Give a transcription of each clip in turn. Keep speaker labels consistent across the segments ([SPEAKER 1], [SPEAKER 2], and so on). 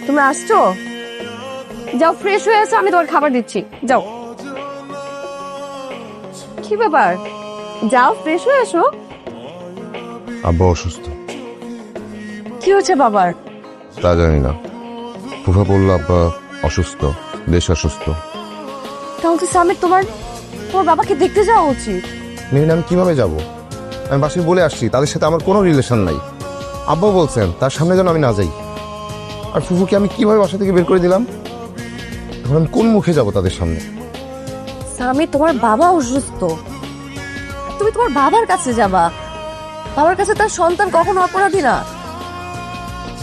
[SPEAKER 1] তুমি আসছো? যাও ফ্রেশ হয়ে আসো, আমি তোমার খাবার দিচ্ছি। যাও। কি ব্যাপার? যাও ফ্রেশ হয়ে এসো।
[SPEAKER 2] আব্বা অসুস্থ।
[SPEAKER 1] কি হচ্ছে বাবার?
[SPEAKER 2] তা জানি না, ফুফা বললো আব্বা অসুস্থ, বেশ অসুস্থ।
[SPEAKER 1] তাহলে তো সামির তোমার তোমার বাবাকে দেখতে যাওয়া উচিত।
[SPEAKER 2] মেরিন, আমি কিভাবে যাব? আমি বাসায় বলে আসছি তাদের সাথে আমার কোনো রিলেশন নাই। আব্বা বলছেন তার সামনে যেন আমি না যাই। আর ফুফুকে আমি কিভাবে বাসা থেকে বের করে দিলাম? এখন আমি কোন মুখে যাব তাদের সামনে?
[SPEAKER 1] সামির, তোমার বাবা অসুস্থ, তুমি তোমার বাবার কাছে যাবা। বাবার কাছে তার সন্তান কখনো অপরাধী না।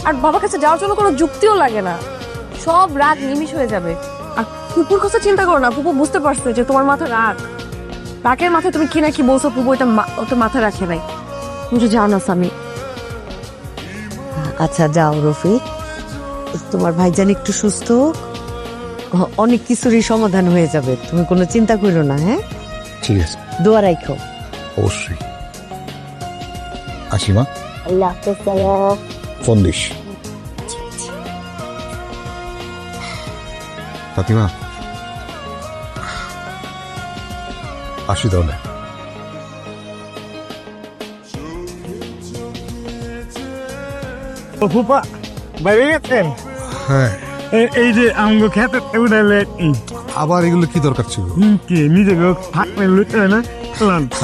[SPEAKER 1] আর বাবার কাছে যাওয়ার জন্য কোনো যুক্তিও লাগে না, সব রাগ নিমিষ হয়ে যাবে। আর ফুপুর কথা চিন্তা করো না, ফুপু বুঝতে পারছে যে তোমার মাথা রাগের মাথায় তুমি কি না কি বলছো, ফুপু ওটা মাথা রাখে নাই। তুমি তো যাও না সামি।
[SPEAKER 3] আচ্ছা যাও রফিক, তোমার ভাইজান একটু সুস্থ হোক, অনেক কিছুরই সমাধান হয়ে যাবে, তুমি কোনো চিন্তা করো না। হ্যাঁ,
[SPEAKER 4] ঠিক আছে,
[SPEAKER 3] দোয়া রাখো।
[SPEAKER 4] অবশ্যই। আসি মা,
[SPEAKER 1] আল্লাহ হাফেজ।
[SPEAKER 4] Phone this. ফাতিমা, আসি তাহলে।
[SPEAKER 5] ফুপা বাইরে গেছেন?
[SPEAKER 4] হ্যাঁ,
[SPEAKER 5] এই যে আমগো খেতে উঠাইলে
[SPEAKER 4] আবার এগুলো কি দরকার ছিল?
[SPEAKER 5] কি নিজেকে থাকলে লুটে না?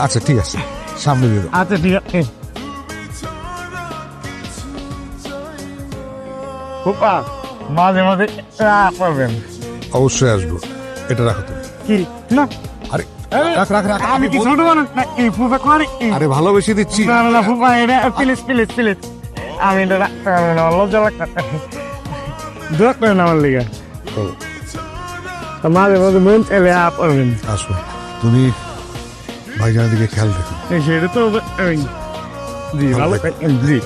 [SPEAKER 4] আচ্ছা ঠিক আছে, সামনে দিয়ে দাও।
[SPEAKER 5] আচ্ছা ঠিক আছে। ফুপা মাঝে মাঝে করবেন।
[SPEAKER 4] অবশ্যই আসবো, এটা রাখো তুমি।
[SPEAKER 5] কি না,
[SPEAKER 4] আরে রাখ রাখ রাখ,
[SPEAKER 5] আমি কি ছোট মানুষ না? এই ফুপা করে
[SPEAKER 4] আরে ভালোবেসে দিচ্ছি।
[SPEAKER 5] না না ফুপা, এটা প্লিজ প্লিজ প্লিজ, আমি এটা রাখতে পারবো না, আমার লজ্জা লাগতে। দোয়া করেন আমার লিগা, মাঝে মাঝে মন চাইলে করবেন।
[SPEAKER 4] আসবো, তুমি ভাইজানের দিকে খেয়াল রেখো।
[SPEAKER 5] সেটা তো জি ভালো, জি।